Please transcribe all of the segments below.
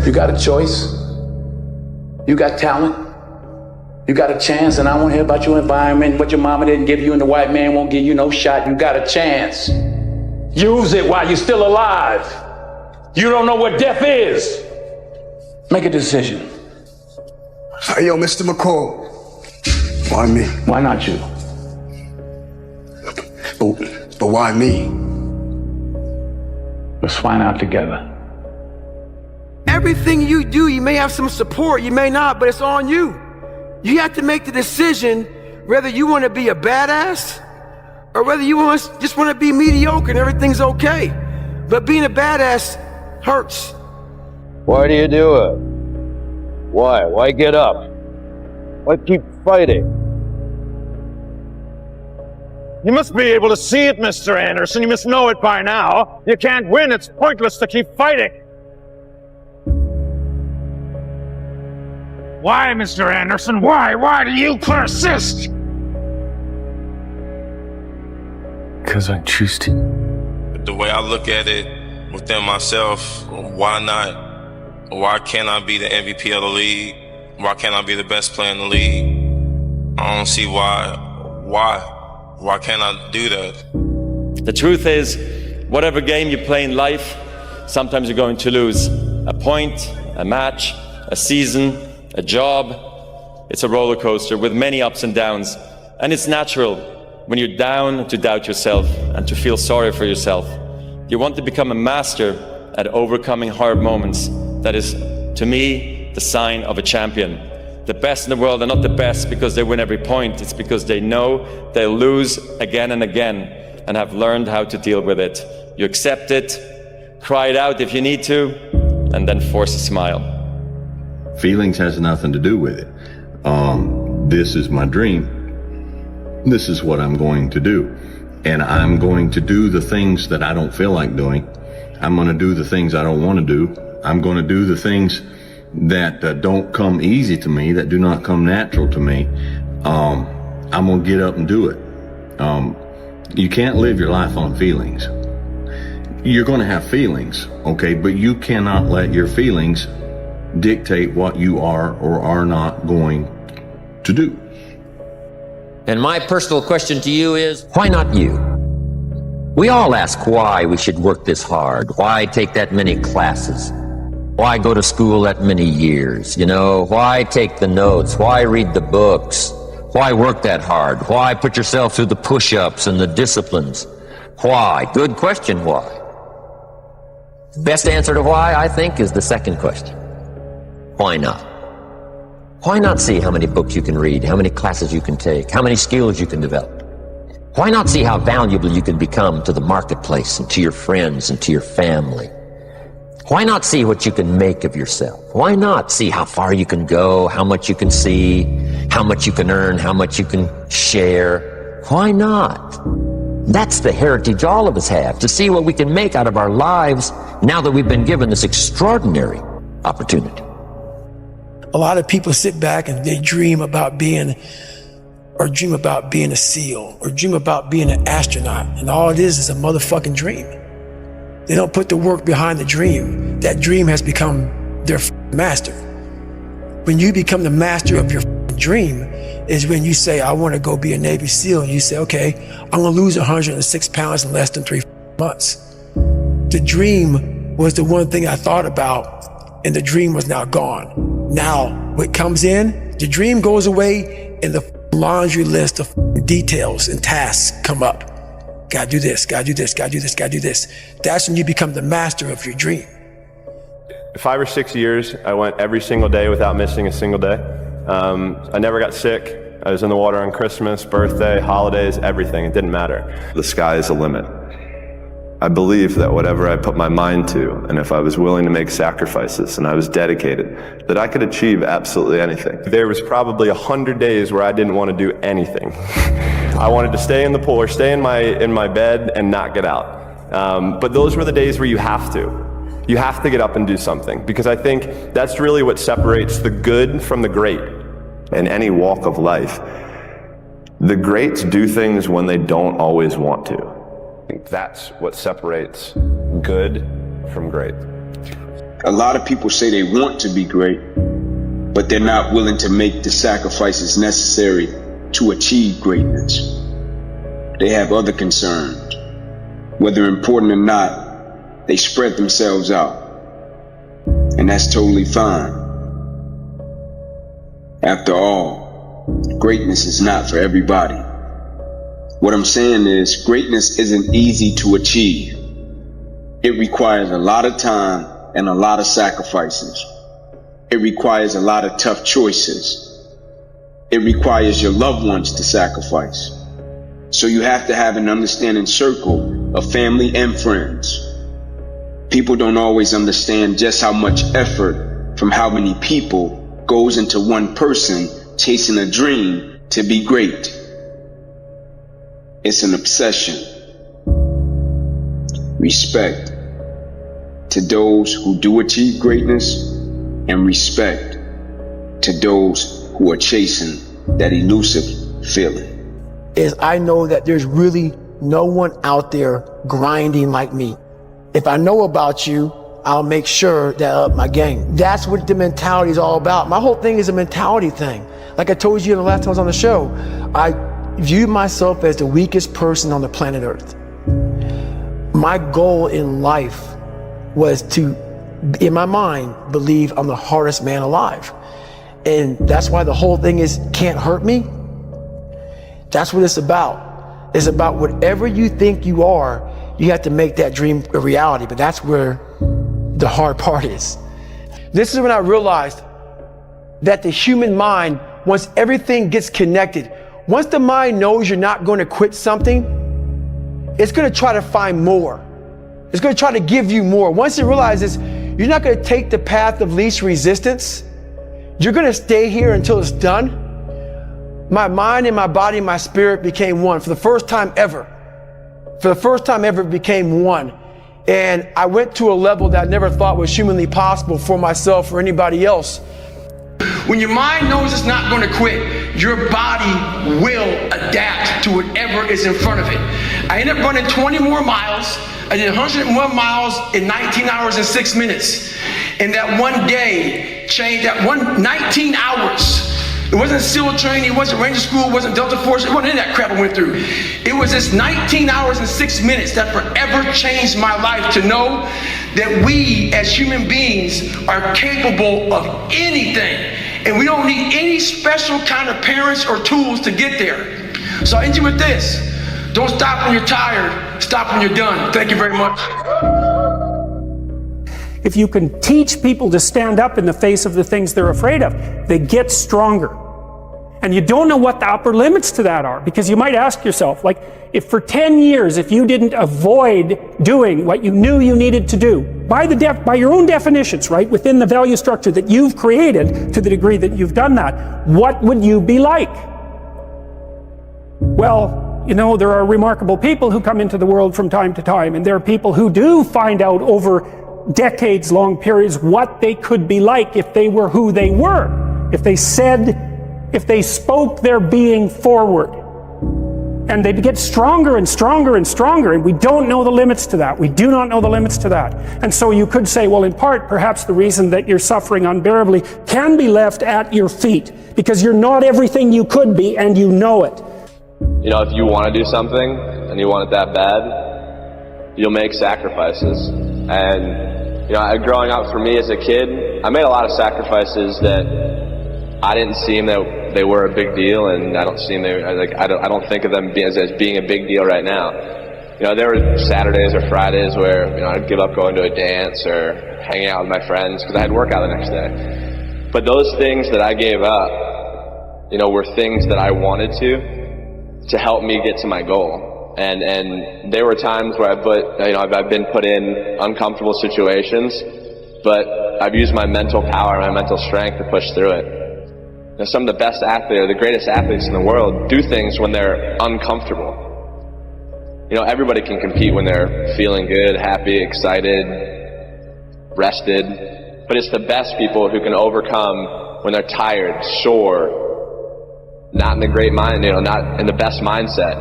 You got a choice. You got talent. You got a chance, and I won't hear about your environment, what your mama didn't give you, and the white man won't give you no shot. You got a chance. Use it while you're still alive. You don't know what death is. Make a decision. Hey, yo, Mr. McCall. Why me? Why not you? But why me? Let's find out together. Everything you do, you may have some support, you may not, but it's on you. You have to make the decision whether you want to be a badass or whether you just want to be mediocre and everything's okay. But being a badass hurts. Why do you do it? Why? Why get up? Why keep fighting? You must be able to see it, Mr. Anderson. You must know it by now. You can't win. It's pointless to keep fighting. Why, Mr. Anderson? Why? Why do you persist? Because I choose to. The way I look at it within myself, why not? Why can't I be the MVP of the league? Why can't I be the best player in the league? I don't see why. Why can't I do that? The truth is, whatever game you play in life, sometimes you're going to lose. A point, a match, a season, a job. It's a roller coaster with many ups and downs. And it's natural when you're down to doubt yourself and to feel sorry for yourself. You want to become a master at overcoming hard moments. That is, to me, the sign of a champion. The best in the world are not the best because they win every point. It's because they know they'll lose again and again and have learned how to deal with it. You accept it, cry it out if you need to, and then force a smile. Feelings has nothing to do with it. This is my dream. This is what I'm going to do. And I'm going to do the things that I don't feel like doing. I'm going to do the things I don't want to do. I'm going to do the things that don't come easy to me, that do not come natural to me. I'm going to get up and do it. You can't live your life on feelings. You're going to have feelings, okay, but you cannot let your feelings dictate what you are or are not going to do. And my personal question to you is, why not you? We all ask why we should work this hard, why take that many classes, why go to school that many years, why take the notes, why read the books, why work that hard, why put yourself through the push-ups and the disciplines, why? Good question, why? Best answer to why, I think, is the second question. Why not? Why not see how many books you can read, how many classes you can take, how many skills you can develop? Why not see how valuable you can become to the marketplace and to your friends and to your family? Why not see what you can make of yourself? Why not see how far you can go, how much you can see, how much you can earn, how much you can share? Why not? That's the heritage all of us have, to see what we can make out of our lives now that we've been given this extraordinary opportunity. A lot of people sit back and they dream about being a SEAL, or dream about being an astronaut, and all it is a motherfucking dream. They don't put the work behind the dream. That dream has become their master. When you become the master of your dream is when you say, I want to go be a Navy SEAL, and you say, okay, I'm gonna lose 106 pounds in less than 3 months. The dream was the one thing I thought about, and the dream was now gone. Now, what comes in, the dream goes away, and the laundry list of details and tasks come up. Gotta do this, gotta do this, gotta do this, gotta do this. That's when you become the master of your dream. 5 or 6 years, I went every single day without missing a single day. I never got sick. I was in the water on Christmas, birthday, holidays, everything. It didn't matter. The sky is the limit. I believe that whatever I put my mind to, and if I was willing to make sacrifices and I was dedicated, that I could achieve absolutely anything. There was probably 100 days where I didn't want to do anything. I wanted to stay in the pool or stay in my bed and not get out. But those were the days where you have to. You have to get up and do something, because I think that's really what separates the good from the great in any walk of life. The greats do things when they don't always want to. I think that's what separates good from great. A lot of people say they want to be great, but they're not willing to make the sacrifices necessary to achieve greatness. They have other concerns. Whether important or not, they spread themselves out. And that's totally fine. After all, greatness is not for everybody. What I'm saying is, greatness isn't easy to achieve. It requires a lot of time and a lot of sacrifices. It requires a lot of tough choices. It requires your loved ones to sacrifice. So you have to have an understanding circle of family and friends. People don't always understand just how much effort from how many people goes into one person chasing a dream to be great. It's an obsession. Respect to those who do achieve greatness, and respect to those who are chasing that elusive feeling. Is I know that there's really no one out there grinding like me. If I know about you, I'll make sure that I up my game. That's what the mentality is all about. My whole thing is a mentality thing. Like I told you the last time I was on the show, I view myself as the weakest person on the planet Earth. My goal in life was to, in my mind, believe I'm the hardest man alive. And that's why the whole thing is can't hurt me. That's what it's about. It's about whatever you think you are, you have to make that dream a reality. But that's where the hard part is. This is when I realized that the human mind, once everything gets connected, once the mind knows you're not going to quit something, it's going to try to find more. It's going to try to give you more. Once it realizes you're not going to take the path of least resistance, you're going to stay here until it's done. My mind and my body and my spirit became one for the first time ever. For the first time ever, it became one. And I went to a level that I never thought was humanly possible for myself or anybody else. When your mind knows it's not going to quit, your body will adapt to whatever is in front of it. I ended up running 20 more miles. I did 101 miles in 19 hours and 6 minutes. And that one day changed, that 19 hours. It wasn't SEAL training, it wasn't Ranger School, it wasn't Delta Force, it wasn't any of that crap I went through. It was this 19 hours and 6 minutes that forever changed my life, to know that we as human beings are capable of anything. And we don't need any special kind of parents or tools to get there. So I end you with this. Don't stop when you're tired, stop when you're done. Thank you very much. If you can teach people to stand up in the face of the things they're afraid of, they get stronger. And you don't know what the upper limits to that are, because you might ask yourself, like, if for 10 years, if you didn't avoid doing what you knew you needed to do, by your own definitions, right, within the value structure that you've created to the degree that you've done that, what would you be like? Well, you know, there are remarkable people who come into the world from time to time, and there are people who do find out over decades-long periods what they could be like if they were who they were, if they spoke their being forward. And they get stronger and stronger and stronger, and we don't know the limits to that. We do not know the limits to that. And so you could say, well, in part, perhaps the reason that you're suffering unbearably can be left at your feet, because you're not everything you could be, and you know it. You know, if you want to do something, and you want it that bad, you'll make sacrifices. And, you know, growing up for me as a kid, I made a lot of sacrifices that I didn't seem that they were a big deal, and I don't think of them as being a big deal right now. You know, there were Saturdays or Fridays where, you know, I'd give up going to a dance or hanging out with my friends because I had workout the next day. But those things that I gave up, you know, were things that I wanted to help me get to my goal. And there were times where I've been put in uncomfortable situations, but I've used my mental power, my mental strength to push through it. You know, some of the best athletes, or the greatest athletes in the world, do things when they're uncomfortable. You know, everybody can compete when they're feeling good, happy, excited, rested, but it's the best people who can overcome when they're tired, sore, not in the great mind, you know, not in the best mindset.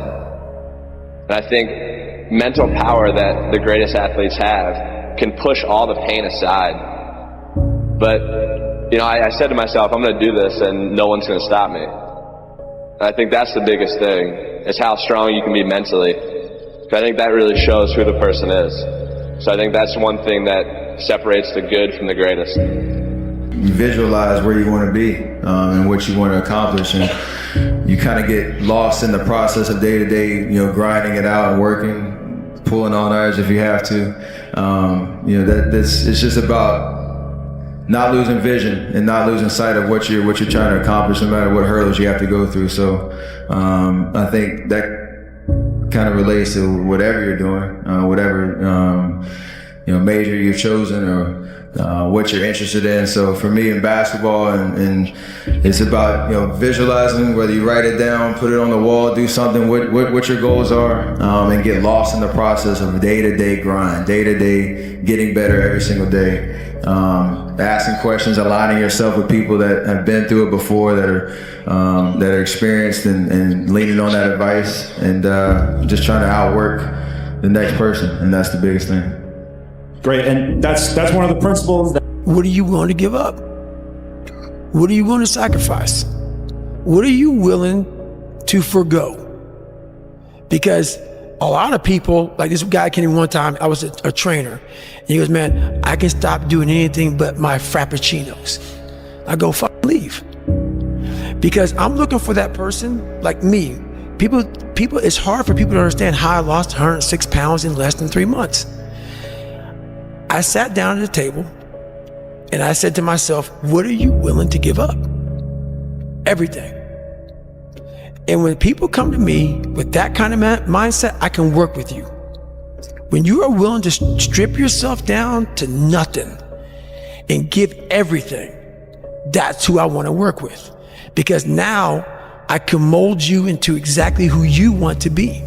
And I think mental power that the greatest athletes have can push all the pain aside But, you know, I said to myself, I'm going to do this and no one's going to stop me. And I think that's the biggest thing, is how strong you can be mentally. I think that really shows who the person is. So I think that's one thing that separates the good from the greatest. You visualize where you want to be and what you want to accomplish, and you kind of get lost in the process of day-to-day, you know, grinding it out and working, pulling on hours if you have to. You know, it's just about not losing vision and not losing sight of what you're trying to accomplish, no matter what hurdles you have to go through. So I think that kind of relates to whatever you're doing, whatever you know, major you've chosen, or what you're interested in. So for me in basketball, and it's about, you know, visualizing, whether you write it down, put it on the wall, do something, what your goals are, and get lost in the process of day-to-day grind, day-to-day getting better every single day. Asking questions, aligning yourself with people that have been through it before, that are experienced, and leaning on that advice, and just trying to outwork the next person, and that's the biggest thing. Great, and that's one of the principles. What are you willing to give up? What are you willing to sacrifice? What are you willing to forgo? Because a lot of people, like this guy came in one time, I was a trainer, and he goes, man, I can stop doing anything but my frappuccinos. I go, fuck, leave. Because I'm looking for that person like me. People, it's hard for people to understand how I lost 106 pounds in less than 3 months. I sat down at the table and I said to myself, what are you willing to give up? Everything. And when people come to me with that kind of mindset, I can work with you. When you are willing to strip yourself down to nothing and give everything, that's who I want to work with. Because now I can mold you into exactly who you want to be.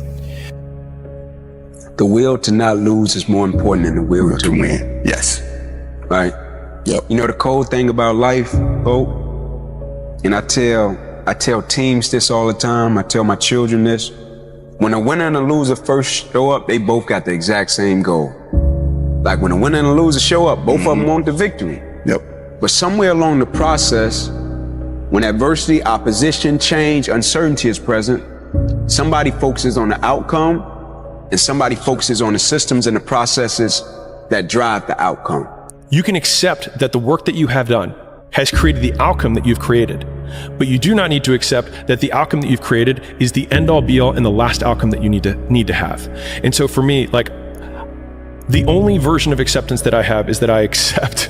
The will to not lose is more important than the will to win. Yes. Right? Yep. You know the cold thing about life, Hope? And I tell teams this all the time. I tell my children this. When a winner and a loser first show up, they both got the exact same goal. Like when a winner and a loser show up, both of them want the victory. Yep. But somewhere along the process, when adversity, opposition, change, uncertainty is present, somebody focuses on the outcome and somebody focuses on the systems and the processes that drive the outcome. You can accept that the work that you have done has created the outcome that you've created, but you do not need to accept that the outcome that you've created is the end-all be-all and the last outcome that you need to have. And so for me, like, the only version of acceptance that I have is that I accept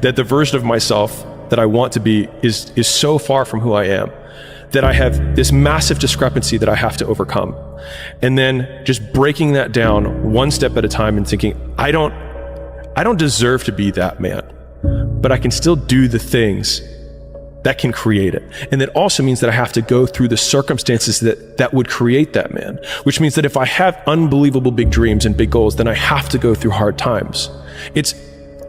that the version of myself that I want to be is so far from who I am, that I have this massive discrepancy that I have to overcome. And then just breaking that down one step at a time and thinking, I don't deserve to be that man, but I can still do the things that can create it. And that also means that I have to go through the circumstances that would create that man, which means that if I have unbelievable big dreams and big goals, then I have to go through hard times. It's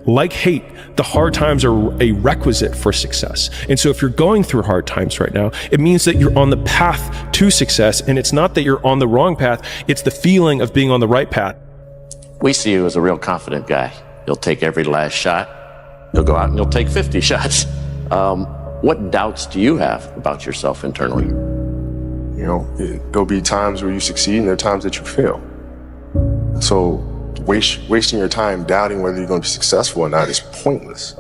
like hate. The hard times are a requisite for success. And so if you're going through hard times right now, it means that you're on the path to success. And it's not that you're on the wrong path. It's the feeling of being on the right path. We see you as a real confident guy. You'll take every last shot. You'll go out and you'll take 50 shots. What doubts do you have about yourself internally? You know, there'll be times where you succeed and there are times that you fail. So wasting your time doubting whether you're going to be successful or not is pointless.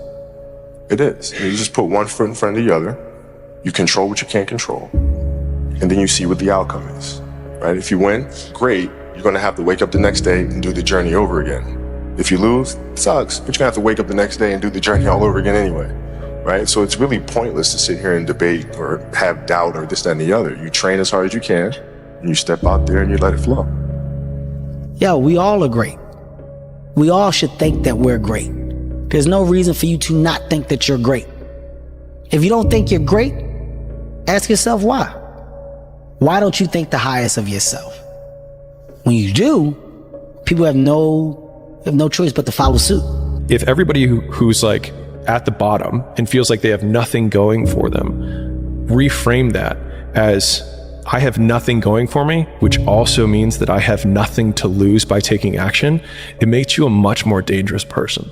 It is. You just put one foot in front of the other. You control what you can't control. And then you see what the outcome is, right? If you win, great. You're going to have to wake up the next day and do the journey over again. If you lose, it sucks, but you're going to have to wake up the next day and do the journey all over again anyway, right? So it's really pointless to sit here and debate or have doubt or this, that, and the other. You train as hard as you can, and you step out there and you let it flow. Yo, we all are great. We all should think that we're great. There's no reason for you to not think that you're great. If you don't think you're great, ask yourself why. Why don't you think the highest of yourself? When you do, people have no choice but to follow suit. If everybody who's like at the bottom and feels like they have nothing going for them, reframe that as I have nothing going for me, which also means that I have nothing to lose by taking action, it makes you a much more dangerous person.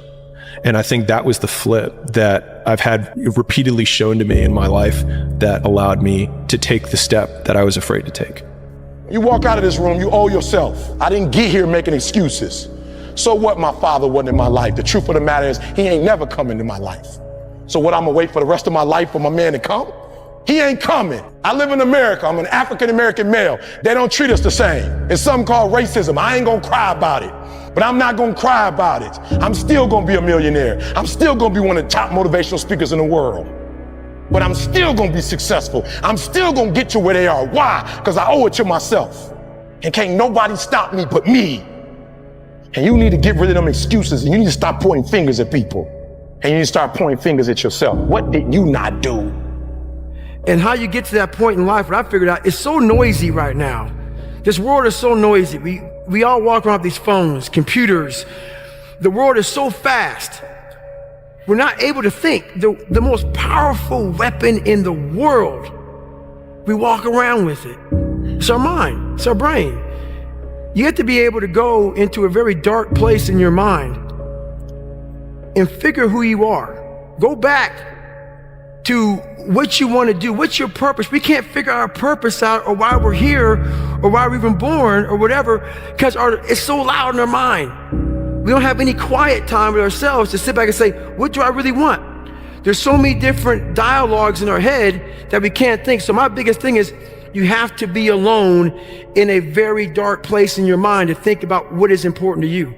And I think that was the flip that I've had repeatedly shown to me in my life that allowed me to take the step that I was afraid to take. You walk out of this room, you owe yourself. I didn't get here making excuses. So what my father wasn't in my life? The truth of the matter is, he ain't never come into my life. So what, I'm gonna wait for the rest of my life for my man to come? He ain't coming. I live in America. I'm an African-American male. They don't treat us the same. It's something called racism. I ain't gonna cry about it. But I'm not gonna cry about it. I'm still gonna be a millionaire. I'm still gonna be one of the top motivational speakers in the world. But I'm still gonna be successful. I'm still gonna get to where they are. Why? Because I owe it to myself. And can't nobody stop me but me. And you need to get rid of them excuses, and you need to stop pointing fingers at people. And you need to start pointing fingers at yourself. What did you not do? And how you get to that point in life, what I figured out, it's so noisy right now. This world is so noisy. We all walk around with these phones, computers. The world is so fast. We're not able to think. The most powerful weapon in the world, we walk around with it. It's our mind, it's our brain. You have to be able to go into a very dark place in your mind and figure who you are. Go back to what you want to do. What's your purpose? We can't figure our purpose out, or why we're here, or why we're even born, or whatever, because it's so loud in our mind. We don't have any quiet time with ourselves to sit back and say, what do I really want? There's so many different dialogues in our head that we can't think. So my biggest thing is, you have to be alone in a very dark place in your mind to think about what is important to you.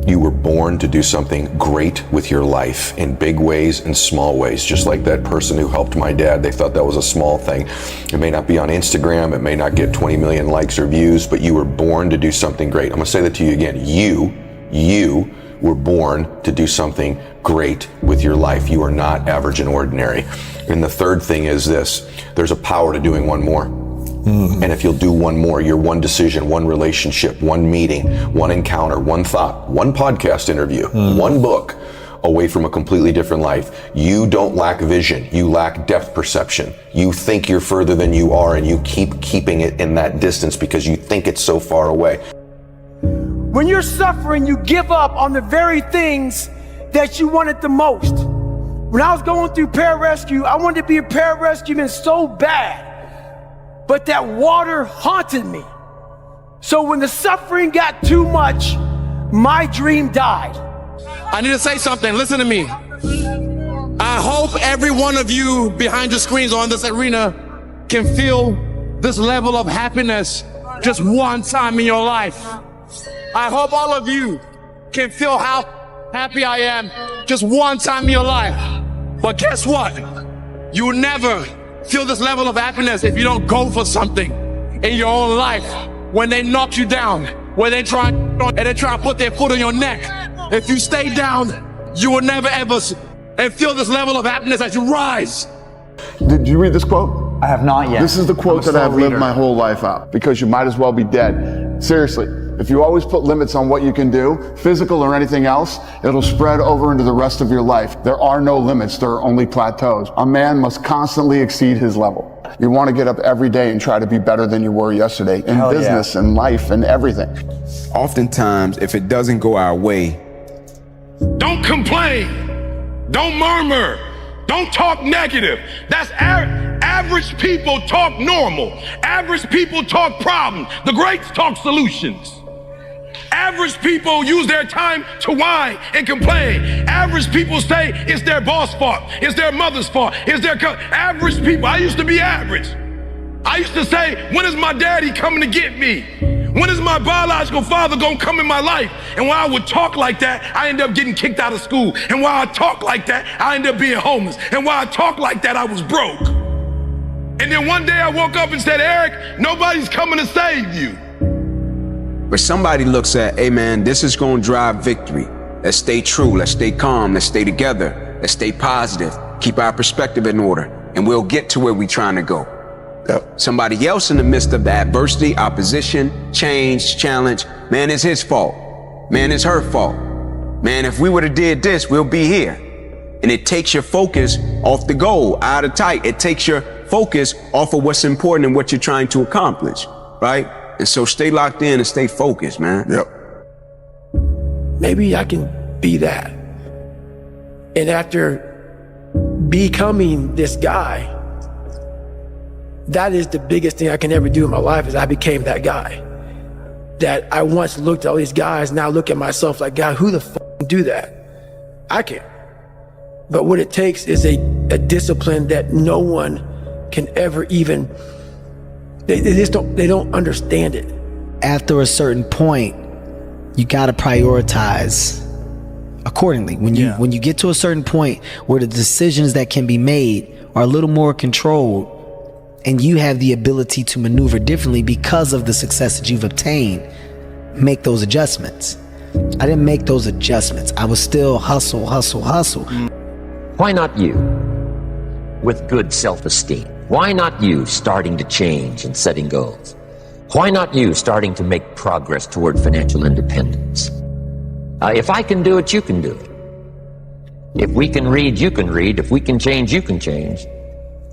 You were born to do something great with your life in big ways and small ways. Just like that person who helped my dad, they thought that was a small thing. It may not be on Instagram, it may not get 20 million likes or views, but you were born to do something great. I'm gonna say that to you again. You were born to do something great with your life. You are not average and ordinary. And the third thing is this: there's a power to doing one more. And if you'll do one more, your one decision, one relationship, one meeting, one encounter, one thought, one podcast interview, one book away from a completely different life. You don't lack vision. You lack depth perception. You think you're further than you are, and you keep keeping it in that distance because you think it's so far away. When you're suffering, you give up on the very things that you wanted the most. When I was going through pararescue, I wanted to be a pararescueman so bad. But that water haunted me. So when the suffering got too much, my dream died. I need to say something. Listen to me. I hope every one of you behind the screens or in this arena can feel this level of happiness just one time in your life. I hope all of you can feel how happy I am just one time in your life. But guess what? You never feel this level of happiness if you don't go for something in your own life. When they knock you down, when they try to put their foot on your neck, if you stay down, you will never ever feel this level of happiness as you rise. Did you read this quote? I have not yet. This is the quote that I've lived my whole life out, because you might as well be dead. Seriously, if you always put limits on what you can do, physical or anything else, it'll spread over into the rest of your life. There are no limits, there are only plateaus. A man must constantly exceed his level. You want to get up every day and try to be better than you were yesterday in business and life and everything. Oftentimes, if it doesn't go our way, don't complain. Don't murmur. Don't talk negative. That's average people talk normal. Average people talk problems. The greats talk solutions. Average people use their time to whine and complain. Average people say it's their boss' fault, it's their mother's fault, it's their average people. I used to be average. I used to say, when is my daddy coming to get me? When is my biological father gonna come in my life? And while I would talk like that, I ended up getting kicked out of school. And while I talk like that, I ended up being homeless. And while I talk like that, I was broke. And then one day I woke up and said, Eric, nobody's coming to save you. but somebody looks at, hey man, this is gonna drive victory. Let's stay true, let's stay calm, let's stay together, let's stay positive, keep our perspective in order, and we'll get to where we're trying to go. Somebody else in the midst of the adversity, opposition, change, challenge, man, it's his fault. Man, it's her fault. Man, if we would have did this, we'll be here. And it takes your focus off the goal, out of sight. It takes your focus off of what's important and what you're trying to accomplish, right? And so stay locked in and stay focused, man. Maybe I can be that. And after becoming this guy, that is the biggest thing I can ever do in my life, is I became that guy. That I once looked at all these guys, now look at myself like, God, who the fuck can do that? I can't. But what it takes is a discipline that no one can ever even, they don't understand it. After a certain point, you gotta prioritize accordingly. When you get to a certain point where the decisions that can be made are a little more controlled, and you have the ability to maneuver differently because of the success that you've obtained, make those adjustments. I didn't make those adjustments. I was still hustle. Why not you with good self-esteem? Why not you starting to change and setting goals? Why not you starting to make progress toward financial independence? If I can do it, you can do it. If we can read, you can read. If we can change, you can change.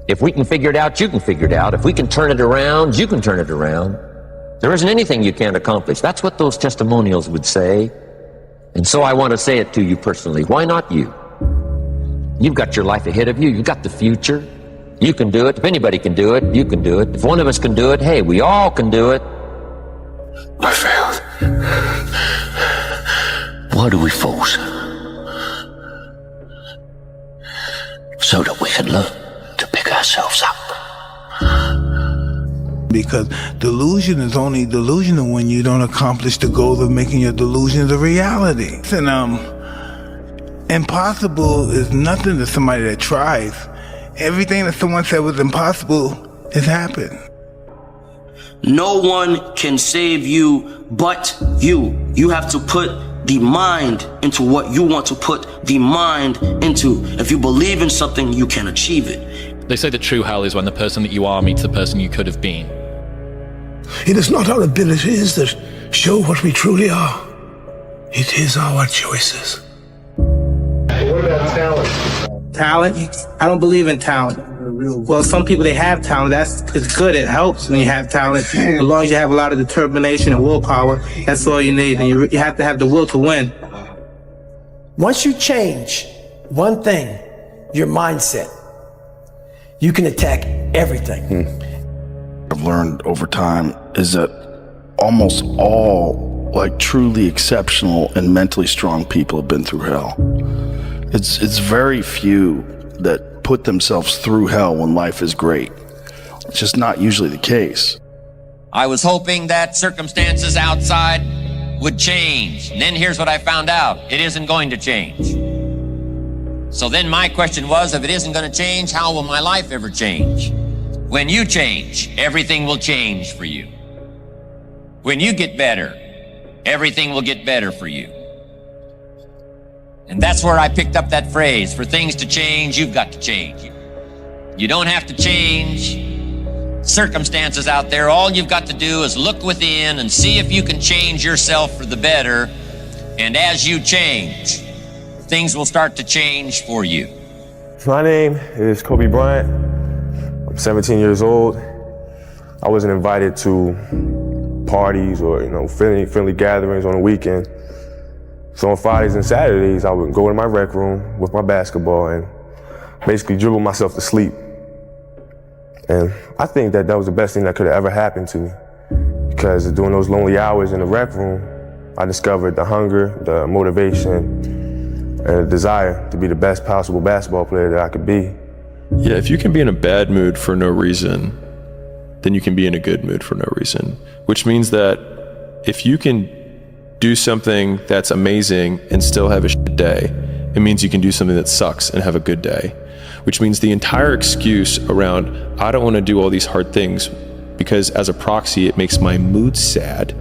If we can figure it out, you can figure it out. If we can turn it around, you can turn it around. There isn't anything you can't accomplish. That's what those testimonials would say. And so I want to say it to you personally. Why not you? You've got your life ahead of you. You've got the future. You can do it. If anybody can do it, you can do it. If one of us can do it, hey, we all can do it. I failed. Why do we force? So that we can learn to pick ourselves up. Because delusion is only delusional when you don't accomplish the goal of making your delusions a reality. And impossible is nothing to somebody that tries. Everything that someone said was impossible has happened. No one can save you but you. You have to put the mind into what you want to put the mind into. If you believe in something, you can achieve it. They say the true hell is when the person that you are meets the person you could have been. It is not our abilities that show what we truly are. It is our choices. What about talent? Talent? I don't believe in talent. Well, some people, they have talent. It's good. It helps when you have talent. As long as you have a lot of determination and willpower, that's all you need. And you have to have the will to win. Once you change one thing, your mindset, you can attack everything. I've learned over time is that almost all truly exceptional and mentally strong people have been through hell. It's very few that put themselves through hell when life is great. It's just not usually the case. I was hoping that circumstances outside would change. And then here's what I found out. It isn't going to change. So then my question was, if it isn't going to change, how will my life ever change? When you change, everything will change for you. When you get better, everything will get better for you. And that's where I picked up that phrase, for things to change, you've got to change. You don't have to change circumstances out there. All you've got to do is look within and see if you can change yourself for the better. And as you change, things will start to change for you. My name is Kobe Bryant. I'm 17 years old. I wasn't invited to parties or friendly gatherings on the weekend. So on Fridays and Saturdays, I would go in my rec room with my basketball and basically dribble myself to sleep. And I think that was the best thing that could have ever happened to me, because during those lonely hours in the rec room, I discovered the hunger, the motivation, and the desire to be the best possible basketball player that I could be. Yeah, if you can be in a bad mood for no reason, then you can be in a good mood for no reason, which means that if you can do something that's amazing and still have a shit day, it means you can do something that sucks and have a good day, which means the entire excuse around, I don't want to do all these hard things because as a proxy, it makes my mood sad,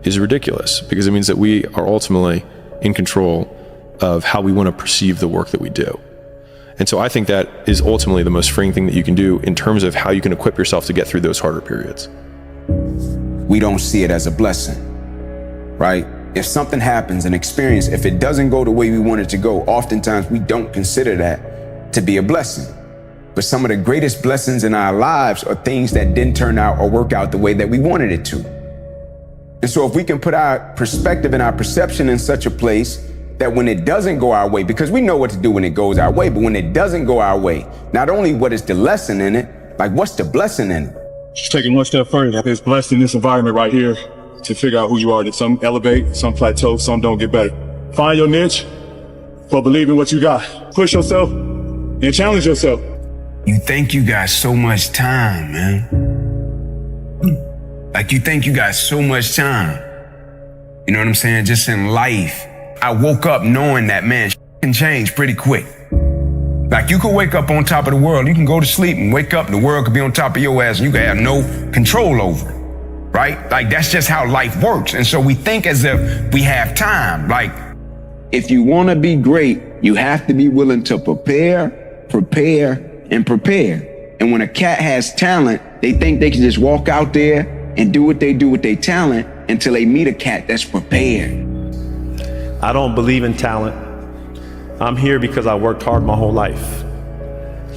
is ridiculous, because it means that we are ultimately in control of how we want to perceive the work that we do. And so I think that is ultimately the most freeing thing that you can do in terms of how you can equip yourself to get through those harder periods. We don't see it as a blessing, right? If something happens, an experience, if it doesn't go the way we want it to go, oftentimes we don't consider that to be a blessing. But some of the greatest blessings in our lives are things that didn't turn out or work out the way that we wanted it to. And so if we can put our perspective and our perception in such a place that when it doesn't go our way, because we know what to do when it goes our way, but when it doesn't go our way, not only what is the lesson in it, like what's the blessing in it? Just taking one step further, there's blessed in this environment right here to figure out who you are. That some elevate, some plateau, some don't get better. Find your niche, but believe in what you got. Push yourself and challenge yourself. You think you got so much time, man. Like you think you got so much time. You know what I'm saying? Just in life. I woke up knowing that, man, can change pretty quick. Like you could wake up on top of the world. You can go to sleep and wake up and the world could be on top of your ass and you could have no control over it, right? Like that's just how life works. And so we think as if we have time. Like if you want to be great, you have to be willing to prepare, and prepare. And when a cat has talent, they think they can just walk out there and do what they do with their talent until they meet a cat that's prepared. I don't believe in talent. I'm here because I worked hard my whole life.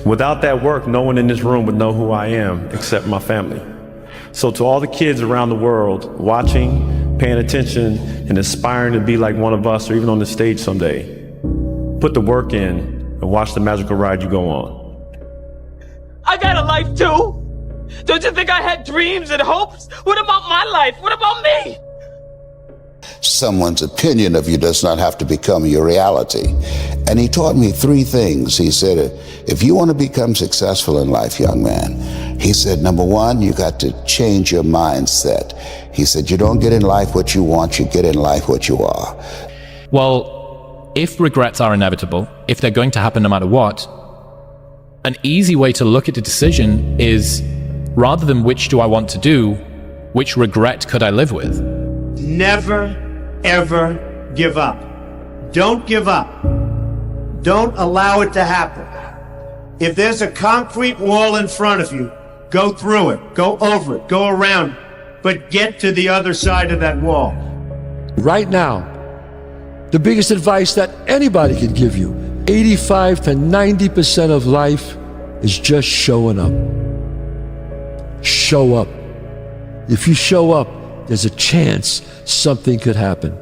Without that work, no one in this room would know who I am except my family. So to all the kids around the world watching, paying attention, and aspiring to be like one of us or even on the stage someday, put the work in and watch the magical ride you go on. I got a life too. Don't you think I had dreams and hopes? What about my life? What about me? Someone's opinion of you does not have to become your reality. And he taught me 3 things. He said, if you want to become successful in life, young man, he said, number 1, you got to change your mindset. He said, you don't get in life what you want, you get in life what you are. Well, if regrets are inevitable, if they're going to happen no matter what, an easy way to look at a decision is, rather than which do I want to do, which regret could I live with? Never, ever give up. Don't give up. Don't allow it to happen. If there's a concrete wall in front of you, go through it, go over it, go around it, but get to the other side of that wall. Right now, the biggest advice that anybody could give you, 85 to 90% of life is just showing up. Show up. If you show up, there's a chance something could happen.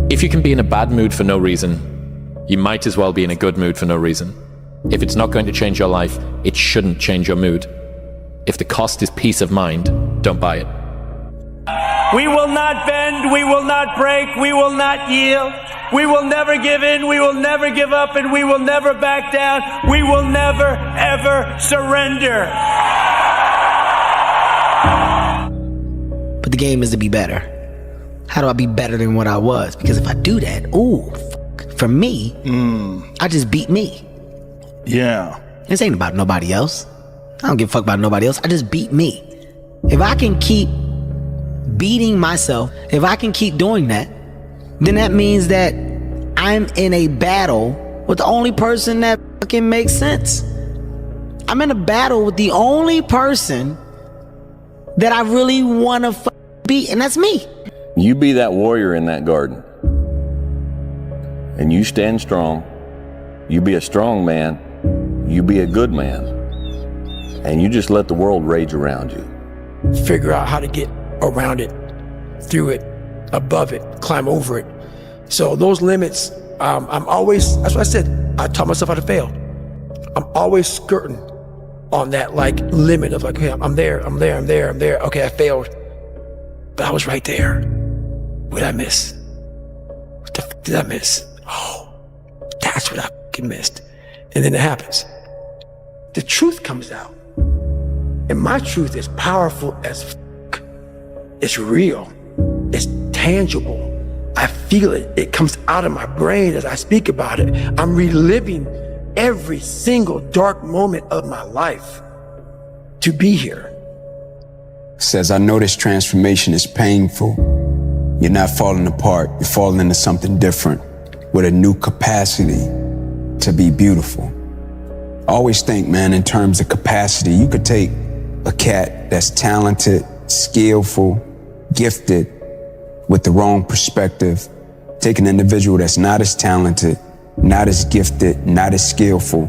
If you can be in a bad mood for no reason, you might as well be in a good mood for no reason. If it's not going to change your life, it shouldn't change your mood. If the cost is peace of mind, don't buy it. We will not bend, we will not break, we will not yield. We will never give in, we will never give up, and we will never back down. We will never, ever surrender. But the game is to be better. How do I be better than what I was? Because if I do that, for me, I just beat me. Yeah. This ain't about nobody else. I don't give a fuck about nobody else. I just beat me. If I can keep beating myself, if I can keep doing that, then that means that I'm in a battle with the only person that fucking makes sense. I'm in a battle with the only person that I really want to beat, and that's me. You be that warrior in that garden. And you stand strong. You be a strong man. You be a good man. And you just let the world rage around you. Figure out how to get around it, through it, above it, climb over it. So those limits, I'm always, that's what I said, I taught myself how to fail. I'm always skirting on that like limit of like, okay, I'm there. Okay, I failed. But I was right there. What did I miss? What the fuck did I miss? Oh, that's what I fucking missed. And then it happens. The truth comes out. And my truth is powerful as fuck. It's real. It's tangible. I feel it. It comes out of my brain as I speak about it. I'm reliving every single dark moment of my life to be here. Says, I know this transformation is painful. You're not falling apart. You're falling into something different with a new capacity to be beautiful. I always think, man, in terms of capacity, you could take a cat that's talented, skillful, gifted, with the wrong perspective, take an individual that's not as talented, not as gifted, not as skillful,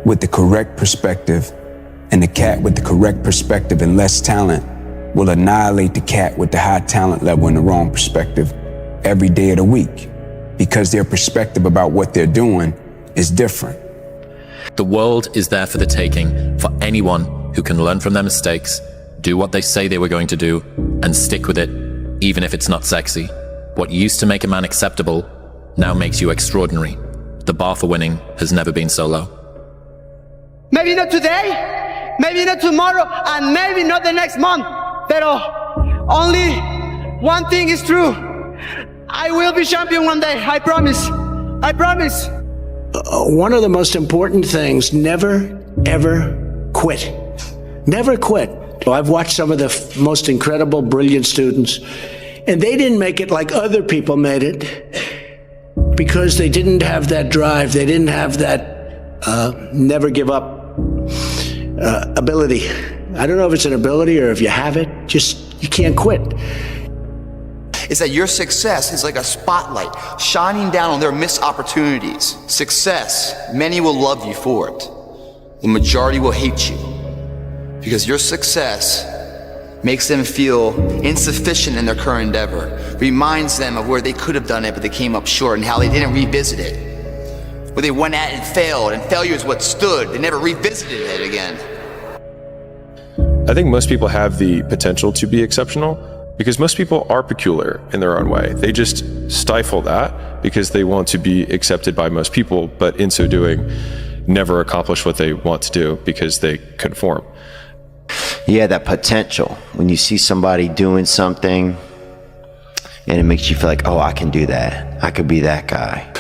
with the correct perspective, and the cat with the correct perspective and less talent will annihilate the cat with the high talent level and the wrong perspective every day of the week. because their perspective about what they're doing is different. The world is there for the taking for anyone who can learn from their mistakes, do what they say they were going to do, and stick with it, even if it's not sexy. What used to make a man acceptable now makes you extraordinary. The bar for winning has never been so low. Maybe not today, maybe not tomorrow, and maybe not the next month. Pero only one thing is true. I will be champion one day. I promise. I promise. One of the most important things, never, ever quit. Never quit. I've watched some of the most incredible, brilliant students, and they didn't make it like other people made it because they didn't have that drive. They didn't have that never give up ability. I don't know if it's an ability or if you have it, just you can't quit. Is that your success is like a spotlight shining down on their missed opportunities. Success, many will love you for it. The majority will hate you because your success makes them feel insufficient in their current endeavor, reminds them of where they could have done it but they came up short and how they didn't revisit it. Where they went at it and failed, and failure is what stood. They never revisited it again. I think most people have the potential to be exceptional because most people are peculiar in their own way. They just stifle that because they want to be accepted by most people, but in so doing, never accomplish what they want to do because they conform. Yeah, that potential. When you see somebody doing something and it makes you feel like, oh, I can do that. I could be that guy.